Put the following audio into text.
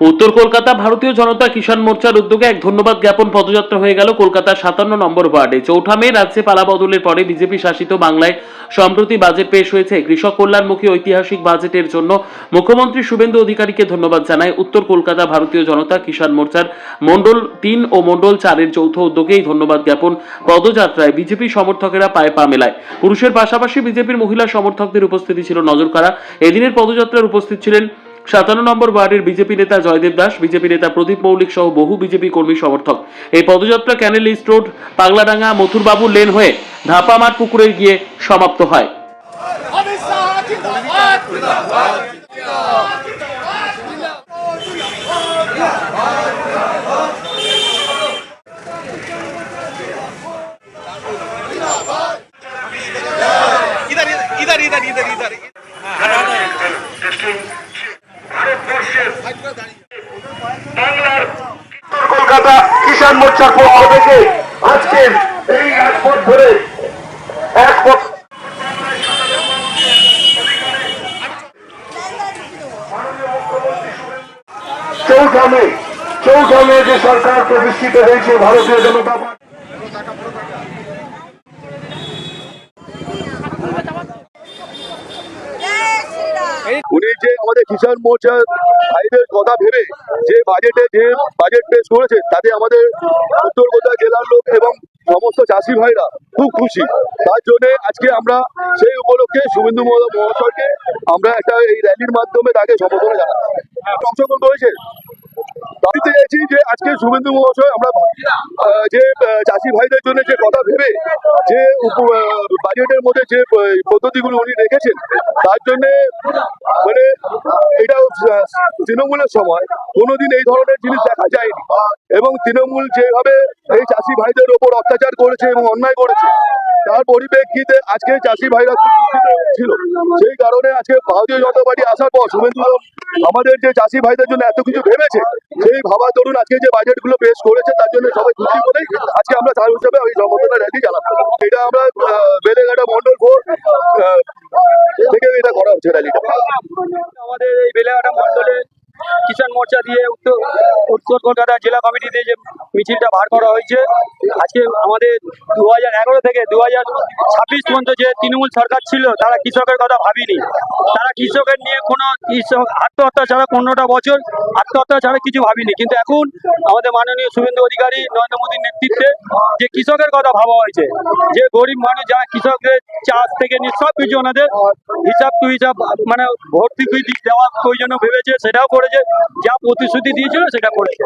উত্তর কলকাতা ভারতীয় জনতা কিষাণ মোর্চার উদ্যোগে এক ধন্যবাদ জ্ঞাপন পদযাত্রা হয়ে গেল কলকাতার ৫৭ নম্বর ওয়ার্ডে। ৪ঠা মে রাজ্যে পালাবদলের পরে বিজেপি শাসিত বাংলায় সম্প্রতি বাজেট পেশ হয়েছে। কৃষক কল্যাণমুখী ঐতিহাসিক বাজেটের জন্য মুখ্যমন্ত্রী শুভেন্দু অধিকারীকে ধন্যবাদ জানায় উত্তর কলকাতা ভারতীয় জনতা কিষাণ মোর্চার মণ্ডল ৩ ও মণ্ডল ৪-এর যৌথ উদ্যোগে এই ধন্যবাদ জ্ঞাপন পদযাত্রায় বিজেপি সমর্থকেরা পায়ে পা মেলায়। পুরুষের পাশাপাশি বিজেপির মহিলা সমর্থকদের উপস্থিতি ছিল নজরকাড়া। এদিনের পদযাত্রার উপস্থিত ছিলেন ৫৭ নম্বর ওয়ার্ডের বিজেপি নেতা জয়দেব দাস, বিজেপি নেতা প্রদীপ মৌলিক সহ বহু বিজেপি কর্মী সমর্থক। এই পদযাত্রা ক্যানেল ইস্ট রোড, পাগলাডাঙ্গা, মথুরবাবু লেন হয়ে ধাপামার পুকুরে গিয়ে সমাপ্ত হয়। বাংলার উত্তর কলকাতা কিষাণ মোর্চার পক্ষ থেকে আজকের এই রাজপথ ধরে এক পক্ষ চৌঠা মে যে সরকার প্রতিষ্ঠিত হয়েছে ভারতীয় জনতা পার্টি, উনি যে আমাদের কিষাণ মোর্চার ভাইদের কথা ভেবে যে বাজেট পেশ করেছে তাতে আমাদের উত্তর কলকাতা জেলার লোক এবং সমস্ত চাষি ভাইরা খুব খুশি। তার জন্য আজকে আমরা সেই উপলক্ষে শুভেন্দু মহাশয়কে আমরা একটা এই র্যালির মাধ্যমে তাকে সম্বোধনা জানাচ্ছি। অংশগ্রহণ করেছে দাবিতে চাইছি যে আজকে শুভেন্দু মহাশয় আমরা যে চাষি ভাইদের জন্য যে কথা ভেবে যে বাজেটের মধ্যে যে পদ্ধতিগুলো উনি রেখেছেন তার জন্য মানে এটা তৃণমূলের সময় কোনোদিন এই ধরনের জিনিস দেখা যায়নি এবং তৃণমূল যেভাবে এই চাষি ভাইদের ওপর অত্যাচার করেছে এবং অন্যায় করেছে তার পরিপ্রেক্ষিতে আজকে চাষি ভাইরা খুব চিন্তিত ছিল। সেই কারণে আজকে ভারতীয় জনতা পার্টি আসার পর শুভেন্দু আমাদের যে চাষি ভাইদের জন্য এত কিছু ভেবেছে সেই ভাবা ধরুন আজকে যে বাজেট গুলো পেশ করেছে তার জন্য সবাই খুশি বলেই আজকে আমরা তার হিসেবে ওই সম্বোধনা র্যালি জানাবো। এটা আমরা বেলেঘাটা মন্ডল 4 থেকে এটা করা হচ্ছে র্যালিটা। আমাদের এই বেলেঘাটা মন্ডলে কিষাণ মোর্চা দিয়ে উত্তর কলকাতা জেলা কমিটিতে যে মিছিলটা বার করা হয়েছে, আজকে আমাদের 2011 থেকে 2026 পর্যন্ত যে তৃণমূল সরকার ছিল তারা কৃষকের কথা ভাবিনি। তারা কৃষকের নিয়ে কোনো আত্মহত্যা ছাড়া 15টা বছর আত্মহত্যা ছাড়া কিছু ভাবিনি, কিন্তু এখন আমাদের মাননীয় শুভেন্দু অধিকারী নরেন্দ্র মোদীর নেতৃত্বে যে কৃষকের কথা ভাবা হয়েছে, যে গরিব মানুষ যারা কৃষকদের চাষ থেকে নিয়ে সব কিছু ওনাদের হিসাব টু হিসাব মানে ভর্তি দেওয়ার প্রয়োজন ভেবেছে, সেটাও করেছে, যা প্রতিশ্রুতি দিয়েছিল সেটা করেছে।